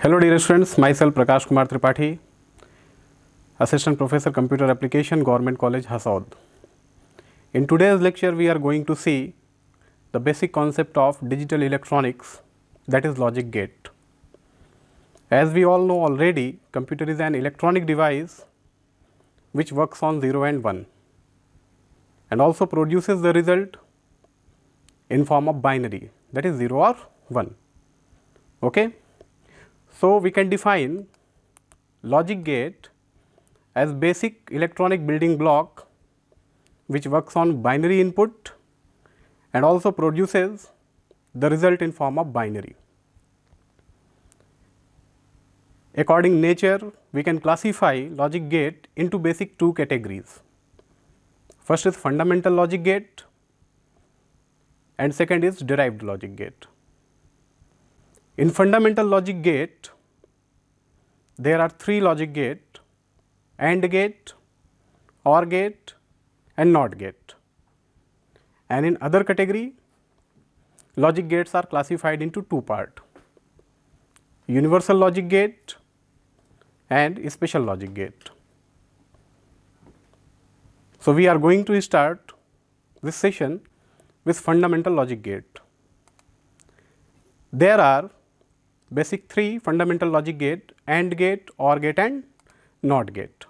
Hello dear students, myself Prakash Kumar Tripathi, Assistant Professor Computer Application, Government College Hasaud. In today's lecture we are going to see the basic concept of digital electronics, that is logic gate. As we all know already, computer is an electronic device which works on 0 and 1 and also produces the result in form of binary, that is 0 or 1. Okay? So, we can define logic gate as basic electronic building block which works on binary input and also produces the result in form of binary. According nature, we can classify logic gate into basic two categories. First is fundamental logic gate and second is derived logic gate. In fundamental logic gate, there are three logic gate: AND gate, OR gate and NOT gate. And in other category, logic gates are classified into two parts: universal logic gate and special logic gate. So, we are going to start this session with fundamental logic gate. There are basic three fundamental logic gate: AND gate, OR gate and NOT gate.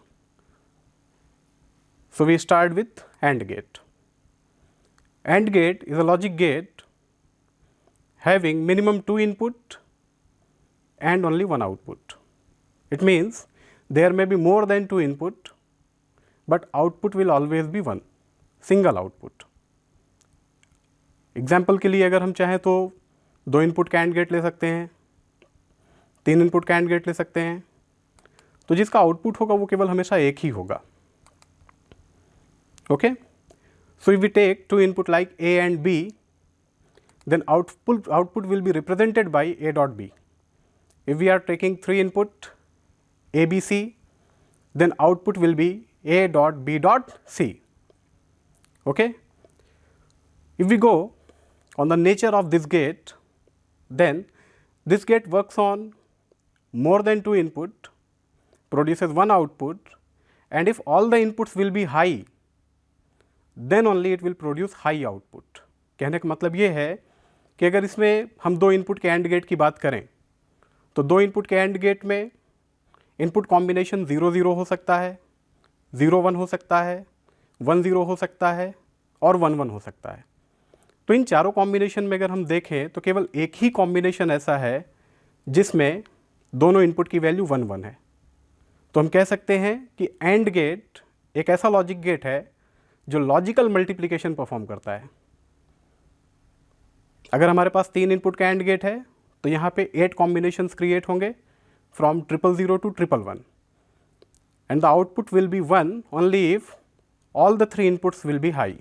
So, we start with AND gate. AND gate is a logic gate having minimum 2 input and only 1 output. It means there may be more than 2 input, but output will always be 1, single output. Example के लिए अगर हम चाहें तो 2 input का AND gate ले सकते हैं, 3 इनपुट का AND गेट ले सकते हैं, तो जिसका आउटपुट होगा वो केवल हमेशा एक ही होगा. Okay, so if we take 2 input like A and B, then output will be represented by A dot B. If we are taking 3 input A, B, C, then output will be A dot B dot C. Okay. If we go on the nature of this gate, then this gate works on more than 2 input, produces 1 output, and if all the inputs will be high, then only it will produce high output. कहने का मतलब ये है कि अगर इसमें हम 2 input के AND गेट की बात करें तो 2 इनपुट के AND गेट में इनपुट कॉम्बिनेशन 0 0 हो सकता है, 0 1 हो सकता है, 1 0 हो सकता है और 1 1 हो सकता है. तो इन चारों कॉम्बिनेशन में अगर हम देखें तो केवल एक ही कॉम्बिनेशन ऐसा है जिसमें दोनों इनपुट की वैल्यू 1 1 है. तो हम कह सकते हैं कि AND गेट एक ऐसा लॉजिक गेट है जो लॉजिकल मल्टीप्लिकेशन परफॉर्म करता है. अगर हमारे पास 3 इनपुट का AND गेट है तो यहाँ पे 8 कॉम्बिनेशंस क्रिएट होंगे from 000 to 111 and the output will be 1 only if all the 3 inputs will be high.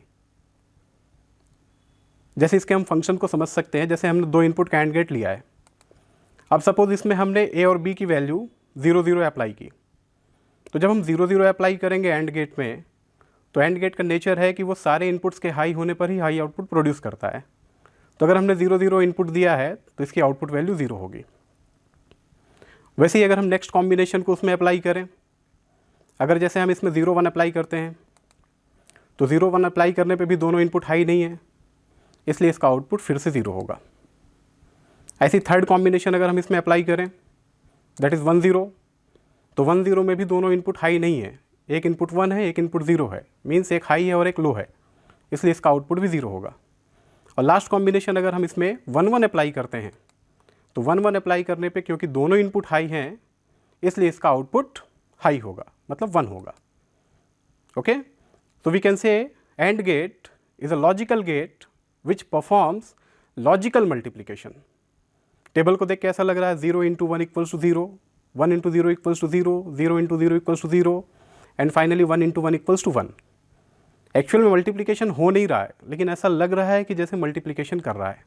जैसे इसके हम फंक्शन को समझ सकते हैं, जैसे हमने 2 इनपुट का AND गेट लिया है. अब सपोज इसमें हमने A और B की वैल्यू 0 0 अप्लाई की, तो जब हम 0 0 अप्लाई करेंगे AND गेट में, तो AND गेट का नेचर है कि वो सारे इनपुट्स के हाई होने पर ही हाई आउटपुट प्रोड्यूस करता है. तो अगर हमने 0 0 इनपुट दिया है तो इसकी आउटपुट वैल्यू 0 होगी. वैसे ही अगर हम नेक्स्ट कॉम्बिनेशन को उसमें अप्लाई करें, अगर जैसे हम इसमें 0 1 अप्लाई करते हैं तो 0 1 अप्लाई करने पे भी दोनों इनपुट हाई नहीं है, इसलिए इसका आउटपुट फिर से 0 होगा. ऐसी थर्ड कॉम्बिनेशन अगर हम इसमें अप्लाई करें, दैट इज़ 1 0, तो 1 0 में भी दोनों इनपुट हाई नहीं है, एक इनपुट 1 है, एक इनपुट 0 है, मीन्स एक हाई है और एक लो है, इसलिए इसका आउटपुट भी 0 होगा. और लास्ट कॉम्बिनेशन अगर हम इसमें 1 1 अप्लाई करते हैं, तो 1 1 अप्लाई करने पे क्योंकि दोनों इनपुट हाई हैं, इसलिए इसका आउटपुट हाई होगा, मतलब 1 होगा. Okay, so we can say AND gate is a logical gate which performs logical multiplication. Table को देख के ऐसा लग रहा है 0 into 1 equals to 0, 1 into 0 equals to 0, 0 into 0 equals to 0 and finally 1 into 1 equals to 1. Actual में multiplication हो नहीं रहा है, लेकिन ऐसा लग रहा है कि जैसे मल्टीप्लिकेशन कर रहा है.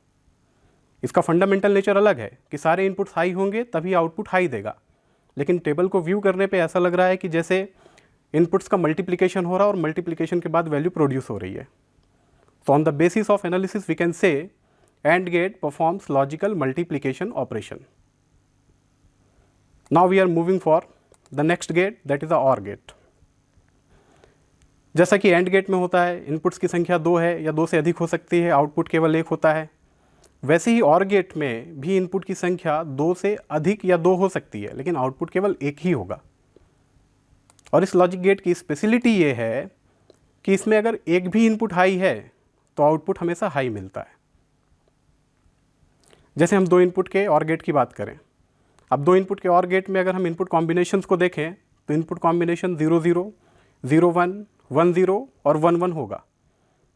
इसका फंडामेंटल नेचर अलग है कि सारे इनपुट्स हाई होंगे तभी आउटपुट हाई देगा, लेकिन टेबल को व्यू करने पे ऐसा लग रहा है कि जैसे इनपुट्स का मल्टीप्लिकेशन हो रहा है और मल्टीप्लिकेशन के बाद वैल्यू प्रोड्यूस हो रही है. So on the basis of analysis we can say AND gate performs logical multiplication operation. Now we are moving for the next gate, that is a or gate. जैसा कि and gate में होता है inputs की संख्या 2 है या 2 से अधिक हो सकती है, आउटपुट केवल 1 होता है, वैसे ही ऑर गेट में भी इनपुट की संख्या 2 से अधिक या 2 हो सकती है, लेकिन आउटपुट केवल 1 ही होगा। और इस लॉजिक गेट की स्पेशलिटी ये है कि इसमें अगर एक भी इनपुट हाई है तो आउटपुट हमेशा हाई मिलता है। जैसे हम 2 इनपुट के ऑर गेट की बात करें, अब 2 इनपुट के ऑर गेट में अगर हम इनपुट कॉम्बिनेशंस को देखें तो इनपुट कॉम्बिनेशन 0 0, 0 1, 1 0 और 1 1 होगा,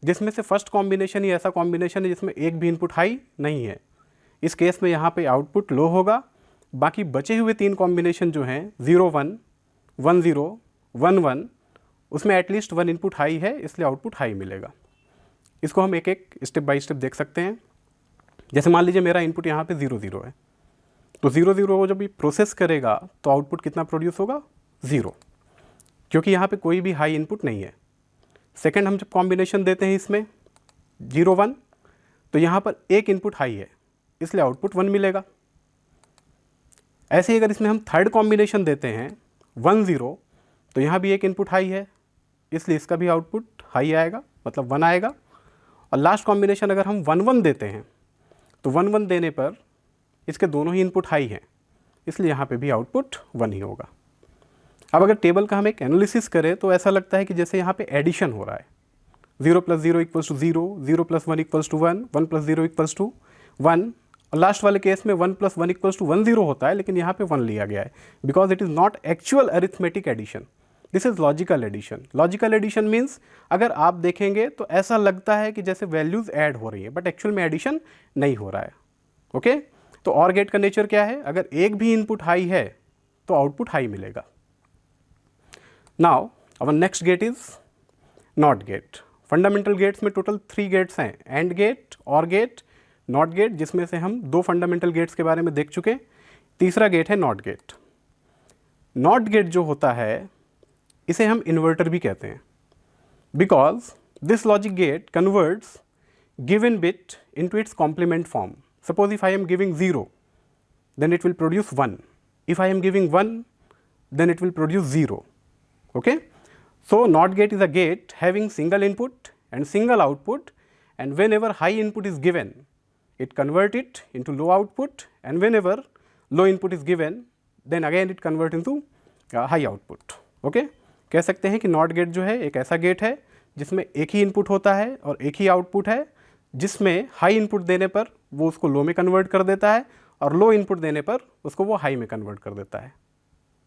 जिसमें से फर्स्ट कॉम्बिनेशन ही ऐसा कॉम्बिनेशन है जिसमें एक भी इनपुट हाई नहीं है। इस केस में यहाँ पे आउटपुट लो होगा। बाकी बचे हुए 3 कॉम्बिनेशन जो हैं 0 1, 1 0, 1 1, उसमें एटलीस्ट 1 इनपुट हाई है, इसलिए आउटपुट हाई मिलेगा। इसको हम एक एक स्टेप बाय स्टेप देख सकते हैं। जैसे मान लीजिए मेरा इनपुट यहाँ पे 0 0 है, तो 0 0 को जब ये प्रोसेस करेगा तो आउटपुट कितना प्रोड्यूस होगा? 0, क्योंकि यहाँ पे कोई भी हाई इनपुट नहीं है। सेकंड, हम जब कॉम्बिनेशन देते हैं इसमें 0 1, तो यहाँ पर एक इनपुट हाई है, इसलिए आउटपुट 1 मिलेगा। ऐसे ही अगर इसमें हम थर्ड कॉम्बिनेशन देते हैं 1 0, तो यहाँ भी एक इनपुट हाई है, इसलिए इसका भी आउटपुट हाई आएगा, मतलब 1 आएगा। और लास्ट कॉम्बिनेशन अगर हम 1 1 देते हैं तो 1 1 देने पर इसके दोनों ही इनपुट हाई हैं, इसलिए यहाँ पे भी आउटपुट 1 ही होगा। अब अगर टेबल का हम एक एनालिसिस करें तो ऐसा लगता है कि जैसे यहाँ पे एडिशन हो रहा है, 0 + 0 = 0, 0 + 1 = 1, 1 + 0 = 1, और लास्ट वाले केस में 1 + 1 = 1 0 होता है, लेकिन यहाँ पे 1 लिया गया है because it is not actual arithmetic addition, this is logical addition. Logical addition means अगर आप देखेंगे तो ऐसा लगता है कि जैसे वैल्यूज़ ऐड हो रही है, बट एक्चुअल में एडिशन नहीं हो रहा है। ओके, तो ऑर गेट का नेचर क्या है? अगर एक भी इनपुट हाई है तो आउटपुट हाई मिलेगा। Now our next gate is not gate. Fundamental gates में टोटल 3 गेट्स हैं, and gate, or gate, not gate, जिसमें से हम 2 फंडामेंटल गेट्स के बारे में देख चुके। तीसरा गेट है नॉट गेट। नॉट गेट जो होता है इसे हम इन्वर्टर भी कहते हैं, because this logic gate converts given bit into its complement form. Suppose if I am giving 0, then it will produce 1. If I am giving 1, then it will produce 0. Okay? So NOT gate is a gate having single input and single output, and whenever high input is given, it convert it into low output, and whenever low input is given, then again it convert into high output. Okay? कह सकते हैं कि NOT gate जो है एक ऐसा gate है जिसमें एक ही इनपुट होता है और एक ही आउटपुट है, जिसमें हाई इनपुट देने पर वो उसको लो में कन्वर्ट कर देता है और लो इनपुट देने पर उसको वो हाई में कन्वर्ट कर देता है।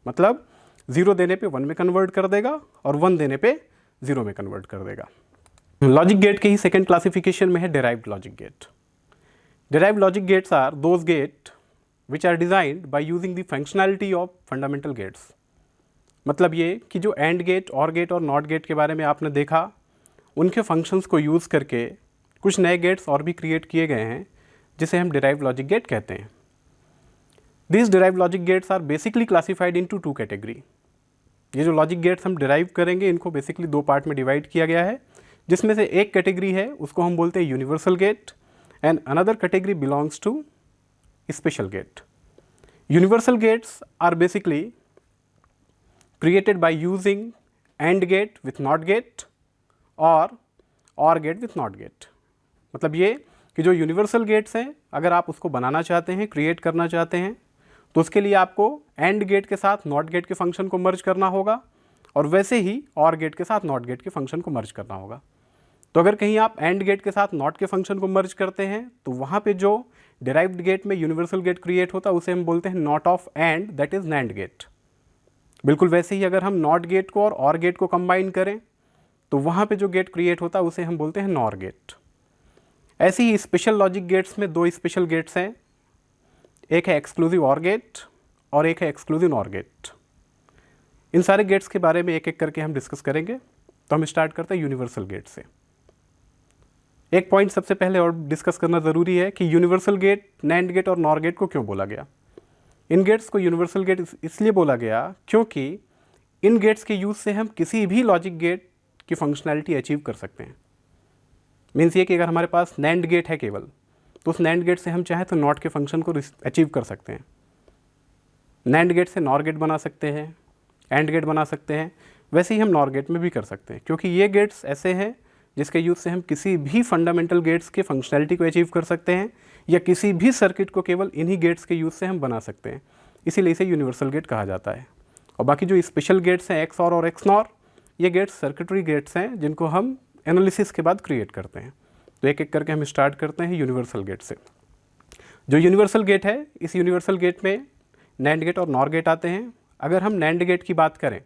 मतलब 0 देने पे 1 में कन्वर्ट कर देगा और 1 देने पे 0 में कन्वर्ट कर देगा। लॉजिक गेट के ही सेकेंड क्लासिफिकेशन में है derived logic gate. Derived logic gates are those gate which are designed by using the functionality of fundamental gates. मतलब ये कि जो एंड गेट, ऑर गेट और नॉट गेट के बारे में आपने देखा, उनके फंक्शंस को यूज़ करके कुछ नए गेट्स और भी क्रिएट किए गए हैं जिसे हम डिराइव्ड लॉजिक गेट कहते हैं। These derived logic gates are basically classified into 2 category। ये जो लॉजिक गेट्स हम डिराइव करेंगे इनको बेसिकली 2 पार्ट में डिवाइड किया गया है, जिसमें से एक कैटेगरी है उसको हम बोलते हैं universal gate, and another category belongs to special gate. Universal gates are basically created by using and gate with not gate or gate with not gate. मतलब ये कि जो यूनिवर्सल गेट्स हैं अगर आप उसको बनाना चाहते हैं, क्रिएट करना चाहते हैं, तो उसके लिए आपको एंड गेट के साथ नॉट गेट के फंक्शन को मर्ज करना होगा, और वैसे ही और गेट के साथ नॉट गेट के फंक्शन को मर्ज करना होगा। तो अगर कहीं आप एंड गेट के साथ नॉट के फंक्शन को मर्ज करते हैं तो वहाँ पे जो डिराइव्ड गेट में यूनिवर्सल गेट क्रिएट होता है उसे हम बोलते हैं not of and, that is NAND gate. बिल्कुल वैसे ही अगर हम नॉट गेट को और गेट को कंबाइन करें तो वहाँ पे जो गेट क्रिएट होता है उसे हम बोलते हैं नॉर गेट। ऐसे ही स्पेशल लॉजिक गेट्स में 2 स्पेशल गेट्स हैं, एक है एक्सक्लूसिव ऑर गेट और एक है एक्सक्लूसिव नॉर गेट। इन सारे गेट्स के बारे में एक एक करके हम डिस्कस करेंगे। तो हम स्टार्ट करते हैं यूनिवर्सल गेट से। एक पॉइंट सबसे पहले और डिस्कस करना ज़रूरी है कि यूनिवर्सल गेट, नैंड गेट और नॉर गेट को क्यों बोला गया। इन गेट्स को यूनिवर्सल गेट इसलिए बोला गया क्योंकि इन गेट्स के यूज़ से हम किसी भी लॉजिक गेट की फंक्शनैलिटी अचीव कर सकते हैं। मीन्स ये कि अगर हमारे पास नैंड गेट है केवल, तो उस नैंड गेट से हम चाहें तो नॉट के फंक्शन को अचीव कर सकते हैं। नैंड गेट से नॉर गेट बना सकते हैं, एंड गेट बना सकते हैं, वैसे ही हम नॉर गेट में भी कर सकते हैं, क्योंकि ये गेट्स ऐसे हैं जिसके यूज़ से हम किसी भी फंडामेंटल गेट्स के फंक्शनैलिटी को अचीव कर सकते हैं, या किसी भी सर्किट को केवल इन्हीं गेट्स के यूज़ से हम बना सकते हैं, इसीलिए इसे यूनिवर्सल गेट कहा जाता है। और बाकी जो स्पेशल गेट्स हैं XOR और XNOR, ये गेट्स सर्किटरी गेट्स हैं जिनको हम एनालिसिस के बाद क्रिएट करते हैं। तो एक एक करके हम स्टार्ट करते हैं यूनिवर्सल गेट से। जो यूनिवर्सल गेट है, इस यूनिवर्सल गेट में नैंड गेट और नॉर गेट आते हैं। अगर हम नैंड गेट की बात करें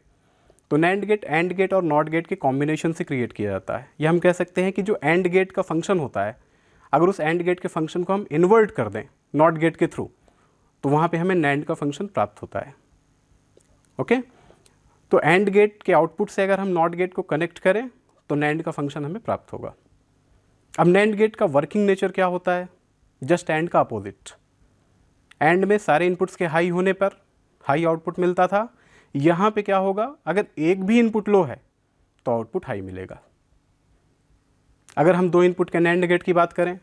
तो नैंड गेट एंड गेट और नॉट गेट के कॉम्बिनेशन से क्रिएट किया जाता है। ये हम कह सकते हैं कि जो एंड गेट का फंक्शन होता है, अगर उस एंड गेट के फंक्शन को हम इन्वर्ट कर दें नॉट गेट के थ्रू, तो वहाँ पे हमें नैंड का फंक्शन प्राप्त होता है। ओके, तो एंड गेट के आउटपुट से अगर हम नॉट गेट को कनेक्ट करें तो नैंड का फंक्शन हमें प्राप्त होगा। अब नैंड गेट का वर्किंग नेचर क्या होता है? जस्ट एंड का अपोजिट। एंड में सारे इनपुट्स के हाई होने पर हाई आउटपुट मिलता था। यहाँ पे क्या होगा, अगर एक भी इनपुट लो है तो आउटपुट हाई मिलेगा। अगर हम दो इनपुट के नैंड गेट की बात करें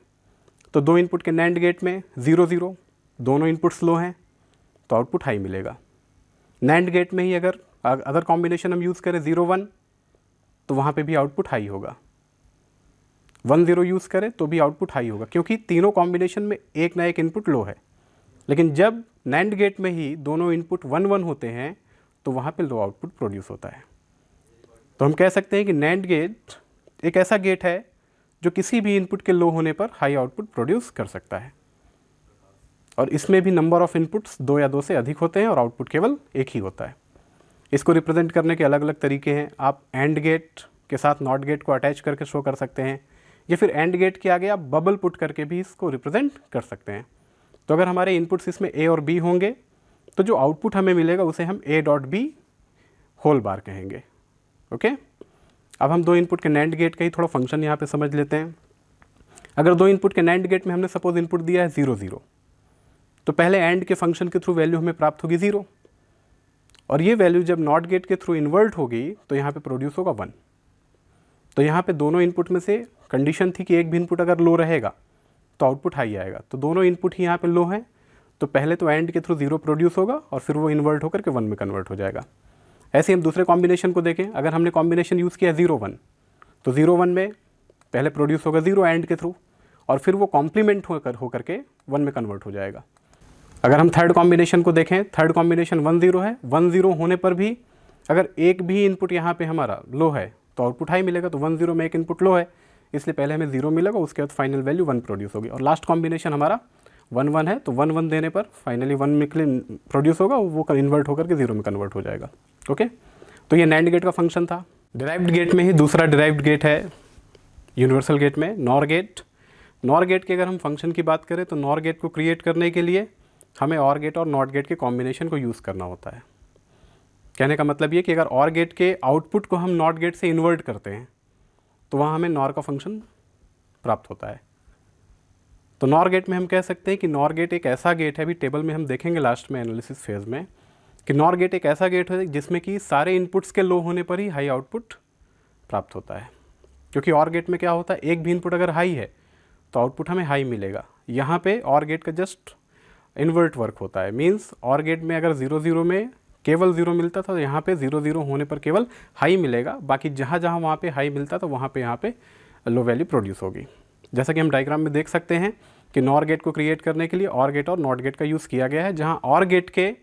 तो दो इनपुट के नैंड गेट में 0 0 दोनों इनपुट्स लो हैं तो आउटपुट हाई मिलेगा। नैंड गेट में ही अगर अदर कॉम्बिनेशन हम यूज़ करें 0 1 तो वहाँ पे भी आउटपुट हाई होगा। 1 0 यूज़ करें तो भी आउटपुट हाई होगा, क्योंकि तीनों कॉम्बिनेशन में एक ना एक इनपुट लो है। लेकिन जब नैंड गेट में ही दोनों इनपुट 1 1 होते हैं तो वहाँ पे लो आउटपुट प्रोड्यूस होता है। तो हम कह सकते हैं कि नैंड गेट एक ऐसा गेट है जो किसी भी इनपुट के लो होने पर हाई आउटपुट प्रोड्यूस कर सकता है, और इसमें भी नंबर ऑफ इनपुट्स 2 या 2 से अधिक होते हैं और आउटपुट केवल एक ही होता है। इसको रिप्रेजेंट करने के अलग अलग तरीके हैं। आप एंड गेट के साथ नॉट गेट को अटैच करके शो कर सकते हैं, या फिर एंड गेट के आगे आप बबल पुट करके भी इसको रिप्रेजेंट कर सकते हैं। तो अगर हमारे इनपुट्स इसमें A और B होंगे तो जो आउटपुट हमें मिलेगा उसे हम A.B होल बार कहेंगे। ओके, अब हम दो इनपुट के नैंड गेट का ही थोड़ा फंक्शन यहाँ पे समझ लेते हैं। अगर दो इनपुट के नैंड गेट में हमने सपोज इनपुट दिया है 0 0, तो पहले एंड के फंक्शन के थ्रू वैल्यू हमें प्राप्त होगी 0, और ये वैल्यू जब नॉट गेट के थ्रू इन्वर्ट होगी तो यहाँ पे प्रोड्यूस होगा 1। तो यहाँ पे दोनों इनपुट में से कंडीशन थी कि एक भी इनपुट अगर लो रहेगा तो आउटपुट हाई आएगा। तो दोनों इनपुट ही यहाँ पे लो हैं, तो पहले तो एंड के थ्रू 0 प्रोड्यूस होगा और फिर वो इन्वर्ट होकर के 1 में कन्वर्ट हो जाएगा। ऐसे हम दूसरे कॉम्बिनेशन को देखें। अगर हमने कॉम्बिनेशन यूज़ किया 0 1, तो 0 1 में पहले प्रोड्यूस होगा 0 एंड के थ्रू, और फिर वो कॉम्प्लीमेंट होकर के 1 में कन्वर्ट हो जाएगा। अगर हम थर्ड कॉम्बिनेशन को देखें, थर्ड कॉम्बिनेशन 1 0 है। 1 0 होने पर भी अगर एक भी इनपुट यहाँ पे हमारा लो है तो आउटपुट हाई मिलेगा। तो 1 0 में एक इनपुट लो है, इसलिए पहले हमें 0 मिलेगा, उसके बाद फाइनल वैल्यू 1 प्रोड्यूस होगी। और लास्ट कॉम्बिनेशन हमारा 1 1 है, तो 1 1 देने पर फाइनली 1 में प्रोड्यूस होगा, वो इन्वर्ट होकर के 0 में कन्वर्ट हो जाएगा। ओके, तो ये नैंड गेट का फंक्शन था। डिराइव्ड गेट में ही दूसरा डिराइव्ड गेट है यूनिवर्सल गेट में, नॉर गेट। नॉर गेट के अगर हम फंक्शन की बात करें तो नॉर गेट को क्रिएट करने के लिए हमें ऑर गेट और नॉट गेट के कॉम्बिनेशन को यूज़ करना होता है। कहने का मतलब ये कि अगर ऑर गेट के आउटपुट को हम नॉट गेट से इन्वर्ट करते हैं तो वहाँ हमें नॉर का फंक्शन प्राप्त होता है। तो नॉर गेट में हम कह सकते हैं कि नॉर गेट एक ऐसा गेट है, अभी टेबल में हम देखेंगे लास्ट में एनालिसिस फेज में, कि नॉर गेट एक ऐसा गेट है जिसमें कि सारे इनपुट्स के लो होने पर ही हाई आउटपुट प्राप्त होता है। क्योंकि ऑर गेट में क्या होता है, एक भी इनपुट अगर हाई है तो आउटपुट हमें हाई मिलेगा। यहाँ पे ऑर गेट का जस्ट इन्वर्ट वर्क होता है। मीन्स ऑर गेट में अगर 0 0 में केवल 0 मिलता था, तो यहाँ पे 0 0 होने पर केवल हाई मिलेगा। बाकी जहाँ जहाँ वहाँ पे हाई मिलता तो वहाँ पे यहाँ पे लो वैल्यू प्रोड्यूस होगी। जैसा कि हम डायग्राम में देख सकते हैं कि नॉर गेट को क्रिएट करने के लिए ऑर गेट और नॉट गेट का यूज़ किया गया है, जहाँ ऑर गेट के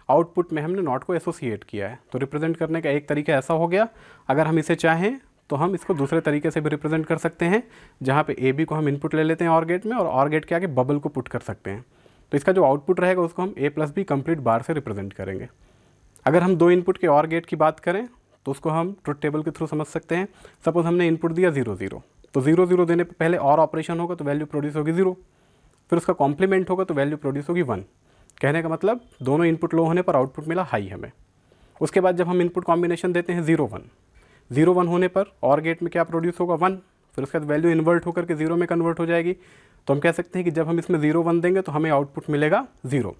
आउटपुट में हमने नॉट को एसोसिएट किया है। तो रिप्रेजेंट करने का एक तरीका ऐसा हो गया। अगर हम इसे चाहें तो हम इसको दूसरे तरीके से भी रिप्रेजेंट कर सकते हैं, जहाँ पे AB को हम इनपुट ले लेते हैं ऑर गेट में, और ऑर गेट के आगे बबल को पुट कर सकते हैं। तो इसका जो आउटपुट रहेगा उसको हम A+B कंप्लीट बार से रिप्रेजेंट करेंगे। अगर हम दो इनपुट के ऑर गेट की बात करें तो उसको हम ट्रुथ टेबल के थ्रू समझ सकते हैं। सपोज हमने इनपुट दिया 0 0, तो 0 0 देने पर पहले और ऑपरेशन होगा तो वैल्यू प्रोड्यूस होगी 0, फिर उसका कॉम्प्लीमेंट होगा तो वैल्यू प्रोड्यूस होगी 1। कहने का मतलब दोनों इनपुट लो होने पर आउटपुट मिला हाई हमें। उसके बाद जब हम इनपुट कॉम्बिनेशन देते हैं 0 1, 0 1 होने पर ऑर गेट में क्या प्रोड्यूस होगा 1, फिर उसके बाद वैल्यू इन्वर्ट होकर के 0 में कन्वर्ट हो जाएगी। तो हम कह सकते हैं कि जब हम इसमें 0 1 देंगे तो हमें आउटपुट मिलेगा 0।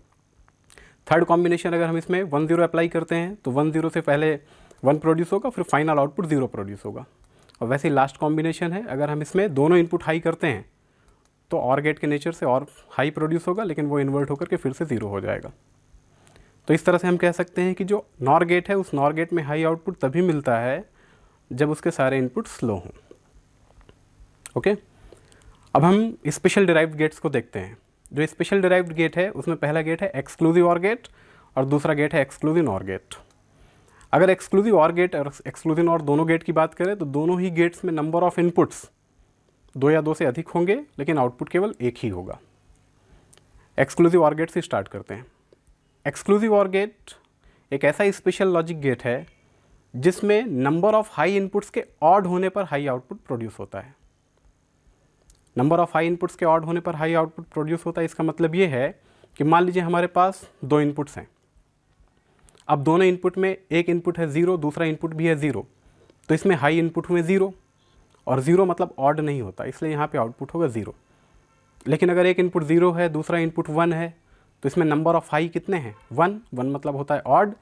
थर्ड कॉम्बिनेशन अगर हम इसमें 1 0 अप्लाई करते हैं तो 1 0 से पहले 1 प्रोड्यूस होगा, फिर फाइनल आउटपुट 0 प्रोड्यूस होगा। और वैसे ही लास्ट कॉम्बिनेशन है, अगर हम इसमें दोनों इनपुट हाई करते हैं तो ऑर गेट के नेचर से और हाई प्रोड्यूस होगा, लेकिन वो इन्वर्ट होकर के फिर से 0 हो जाएगा। तो इस तरह से हम कह सकते हैं कि जो नॉर गेट है उस नॉर गेट में हाई आउटपुट तभी मिलता है जब उसके सारे इनपुट स्लो हों। ओके, अब हम स्पेशल डिराइव्ड गेट्स को देखते हैं। जो स्पेशल डिराइव्ड गेट है उसमें पहला गेट है एक्सक्लूसिव ऑर गेट और दूसरा गेट है एक्सक्लूसिव नॉर गेट। अगर एक्सक्लूसिव ऑर गेट और एक्सक्लूसिव नॉर दोनों गेट की बात करें तो दोनों ही गेट्स में नंबर ऑफ इनपुट्स 2 या 2 से अधिक होंगे, लेकिन आउटपुट केवल एक ही होगा। एक्सक्लूसिव ऑर गेट से स्टार्ट करते हैं। एक्सक्लूसिव ऑर गेट एक ऐसा स्पेशल लॉजिक गेट है जिसमें नंबर ऑफ हाई इनपुट्स के ऑड होने पर हाई आउटपुट प्रोड्यूस होता है। नंबर ऑफ हाई इनपुट्स के ऑड होने पर हाई आउटपुट प्रोड्यूस होता है। इसका मतलब ये है कि मान लीजिए हमारे पास 2 इनपुट्स हैं। अब दोनों इनपुट में एक इनपुट है 0, दूसरा इनपुट भी है 0, तो इसमें हाई इनपुट हुए 0 और 0 मतलब ऑड नहीं होता, इसलिए यहाँ पे आउटपुट होगा 0। लेकिन अगर एक इनपुट 0 है, दूसरा इनपुट 1 है, तो इसमें नंबर ऑफ हाई कितने हैं? 1 मतलब होता है ऑड,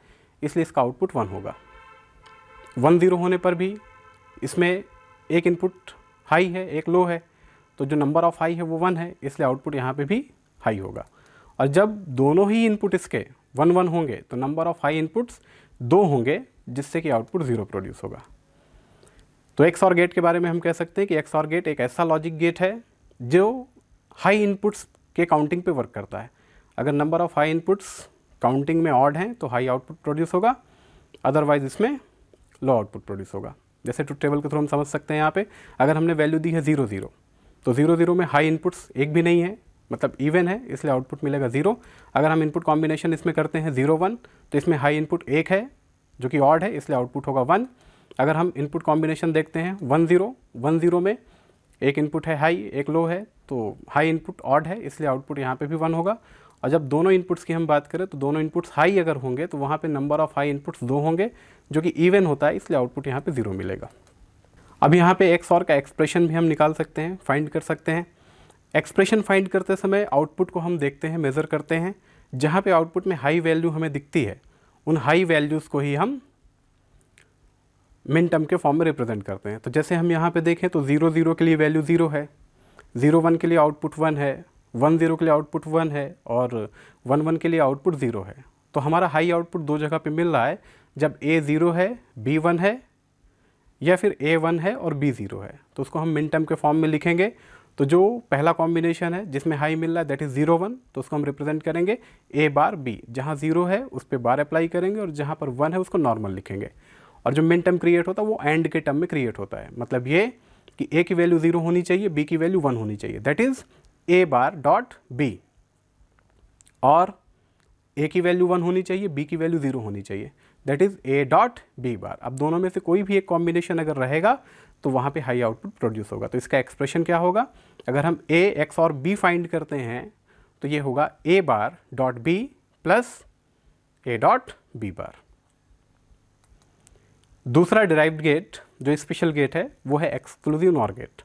इसलिए इसका आउटपुट 1 होगा। 1 0 होने पर भी इसमें एक इनपुट हाई है, एक लो है, तो जो नंबर ऑफ हाई है वो 1 है, इसलिए आउटपुट यहाँ पे भी हाई होगा। और जब दोनों ही इनपुट इसके 1 1 होंगे तो नंबर ऑफ हाई इनपुट्स 2 होंगे, जिससे कि आउटपुट 0 प्रोड्यूस होगा। तो XOR गेट के बारे में हम कह सकते हैं कि XOR गेट एक ऐसा लॉजिक गेट है जो हाई इनपुट्स के काउंटिंग पे वर्क करता है। अगर number of high inputs counting में ऑड हैं तो हाई आउटपुट प्रोड्यूस होगा, अदरवाइज इसमें लो आउटपुट प्रोड्यूस होगा। जैसे ट्रुथ टेबल के थ्रू हम समझ सकते हैं, यहाँ पे अगर हमने वैल्यू दी है 0 0, तो 0 0 में हाई इनपुट्स एक भी नहीं है, मतलब इवन है, इसलिए आउटपुट मिलेगा 0। अगर हम इनपुट कॉम्बिनेशन इसमें करते हैं 0 1, तो इसमें हाई इनपुट 1 है जो कि ऑड है, इसलिए आउटपुट होगा 1। अगर हम इनपुट कॉम्बिनेशन देखते हैं 1 0 में एक इनपुट है हाई, एक लो है, तो हाई इनपुट ऑड है, इसलिए आउटपुट यहाँ पे भी 1 होगा। और जब दोनों इनपुट्स की हम बात करें तो दोनों इनपुट्स हाई अगर होंगे तो वहाँ पे नंबर ऑफ हाई इनपुट्स 2 होंगे, जो कि इवन होता है, इसलिए आउटपुट यहाँ पे 0 मिलेगा। अब यहाँ पे XOR का एक्सप्रेशन भी हम निकाल सकते हैं, फाइंड कर सकते हैं। एक्सप्रेशन फाइंड करते समय आउटपुट को हम देखते हैं, मेज़र करते हैं। जहाँ पे आउटपुट में हाई वैल्यू हमें दिखती है, उन हाई वैल्यूज़ को ही हम मिन टर्म के फॉर्म में रिप्रेजेंट करते हैं। तो जैसे हम यहाँ पे देखें तो 0 0 के लिए वैल्यू 0 है, 0 1 के लिए आउटपुट 1 है, 1 0 के लिए आउटपुट 1 है और 1 1 के लिए आउटपुट 0 है। तो हमारा हाई आउटपुट 2 जगह पे मिल रहा है, जब A 0 है, B 1 है, या फिर A 1 है और B 0 है, तो उसको हम मिन टर्म के फॉर्म में लिखेंगे। तो जो पहला कॉम्बिनेशन है जिसमें हाई मिल रहा है दैट इज़ 0 1, तो उसको हम रिप्रेजेंट करेंगे A बार B। जहाँ 0 है उस पर बार अप्लाई करेंगे और जहाँ पर 1 है उसको नॉर्मल लिखेंगे। और जो मिन टर्म क्रिएट होता है वो एंड के टर्म में क्रिएट होता है। मतलब ये कि A की वैल्यू 0 होनी चाहिए, B की वैल्यू 1 होनी चाहिए, that is A bar dot B, और A की वैल्यू 1 होनी चाहिए, B की वैल्यू 0 होनी चाहिए, that is A dot B बार। अब दोनों में से कोई भी एक कॉम्बिनेशन अगर रहेगा तो वहाँ पे हाई आउटपुट प्रोड्यूस होगा। तो इसका एक्सप्रेशन क्या होगा? अगर हम A XOR B फाइंड करते हैं तो ये होगा A bar dot B plus A dot B बार। दूसरा डिराइव्ड गेट जो स्पेशल गेट है वो है एक्सक्लूसिव नॉर गेट।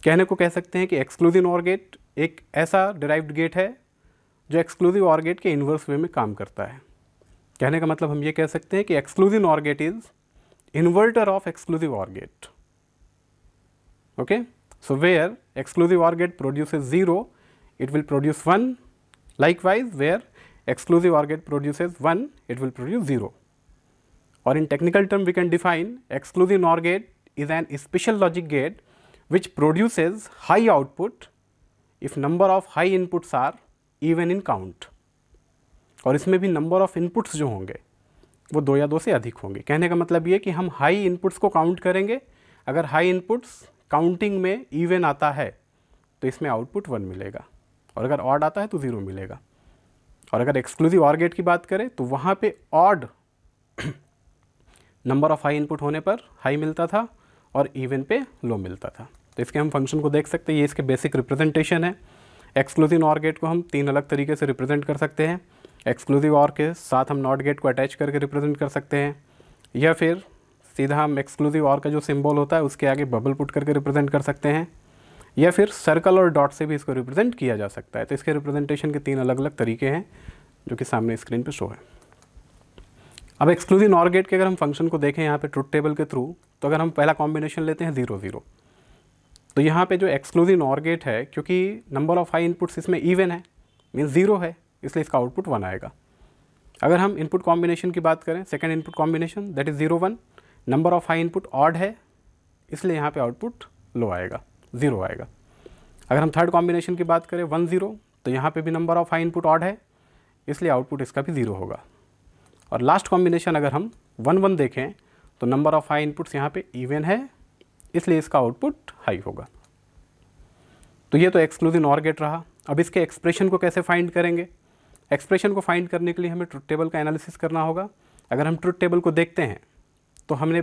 कहने को कह सकते हैं कि एक्सक्लूसिव नॉर गेट एक ऐसा डिराइव्ड गेट है जो एक्सक्लूसिव ऑर गेट के इन्वर्स वे में काम करता है। कहने का मतलब हम ये कह सकते हैं कि exclusive NOR gate is inverter of exclusive or gate. Okay, so where exclusive or gate produces 0, it will produce 1. Likewise, where exclusive OR gate produces 1, it will produce 0. Or in technical term, we can define exclusive NOR gate is an special logic gate which produces high output if number of high inputs are even in count. और इसमें भी number of inputs जो होंगे वो 2 या 2 से अधिक होंगे। कहने का मतलब ये कि हम हाई इनपुट्स को काउंट करेंगे, अगर हाई इनपुट्स काउंटिंग में इवन आता है तो इसमें आउटपुट 1 मिलेगा, और अगर ऑड आता है तो 0 मिलेगा। और अगर एक्सक्लूसिव ऑर गेट की बात करें तो वहाँ पे odd number of high input होने पर हाई मिलता था और इवन पे लो मिलता था। तो इसके हम फंक्शन को देख सकते हैं, ये इसके बेसिक रिप्रेजेंटेशन है। एक्सक्लूसिव ऑर गेट को हम 3 अलग तरीके से रिप्रेजेंट कर सकते हैं। एक्सक्लूसिव ऑर के साथ हम नॉट गेट को अटैच करके रिप्रेजेंट कर सकते हैं, या फिर सीधा हम एक्सक्लूसिव ऑर का जो सिंबल होता है उसके आगे बबल पुट करके रिप्रेजेंट कर सकते हैं, या फिर सर्कल और डॉट से भी इसको रिप्रेजेंट किया जा सकता है। तो इसके रिप्रेजेंटेशन के 3 अलग अलग तरीके हैं जो कि सामने स्क्रीन पे शो है। अब एक्सक्लूसिव नॉर गेट के अगर हम फंक्शन को देखें यहाँ पे ट्रुथ टेबल के थ्रू, तो अगर हम पहला कॉम्बिनेशन लेते हैं 0 0, तो यहाँ पे जो एक्सक्लूसिव नॉर गेट है, क्योंकि नंबर ऑफ हाई इनपुट्स इसमें इवन है, मीन्स 0 है, इसलिए इसका आउटपुट 1 आएगा। अगर हम इनपुट कॉम्बिनेशन की बात करें, second input combination that is 0 1, number of high input odd है इसलिए यहाँ पे आउटपुट लो आएगा, 0 आएगा। अगर हम थर्ड कॉम्बिनेशन की बात करें 1 0, तो यहाँ पे भी number of high input odd है इसलिए आउटपुट इसका भी 0 होगा। और लास्ट कॉम्बिनेशन अगर हम 1 1 देखें तो नंबर ऑफ हाई इनपुट्स यहाँ पे इवन है इसलिए इसका आउटपुट हाई होगा। तो ये तो एक्सक्लूसिव नॉर गेट रहा। अब इसके एक्सप्रेशन को कैसे फाइंड करेंगे? एक्सप्रेशन को फाइंड करने के लिए हमें ट्रुथ टेबल का एनालिसिस करना होगा। अगर हम ट्रुथ टेबल को देखते हैं तो हमने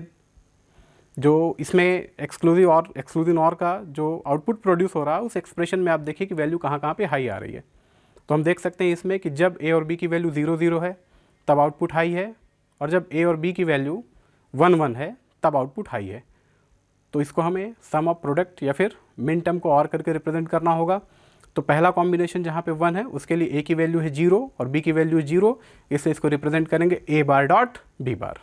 जो इसमें एक्सक्लूसिव नॉर का जो आउटपुट प्रोड्यूस हो रहा है उस एक्सप्रेशन में आप देखिए कि वैल्यू कहाँ पे हाई आ रही है। तो हम देख सकते हैं इसमें कि जब ए और बी की वैल्यू 0 0 है तब आउटपुट हाई है, और जब ए और बी की वैल्यू 1 1 है तब आउटपुट हाई है। तो इसको हमें सम ऑफ प्रोडक्ट या फिर मिन टर्म को और करके रिप्रेजेंट करना होगा। तो पहला कॉम्बिनेशन जहाँ पे 1 है उसके लिए ए की वैल्यू है 0 और बी की वैल्यू है 0, इसलिए इसको रिप्रेजेंट करेंगे ए बार डॉट बी बार।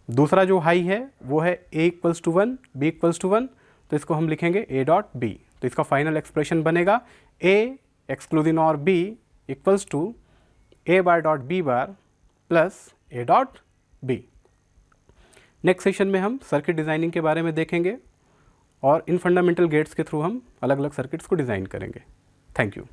दूसरा जो हाई है वो है A equals to 1 B equals to 1, तो इसको हम लिखेंगे ए डॉट बी। तो इसका फाइनल एक्सप्रेशन बनेगा A exclusive NOR B equals to A bar dot B bar plus A dot B. Next session में हम सर्किट डिज़ाइनिंग के बारे में देखेंगे और इन फंडामेंटल गेट्स के थ्रू हम अलग अलग सर्किट्स को डिज़ाइन करेंगे। Thank you.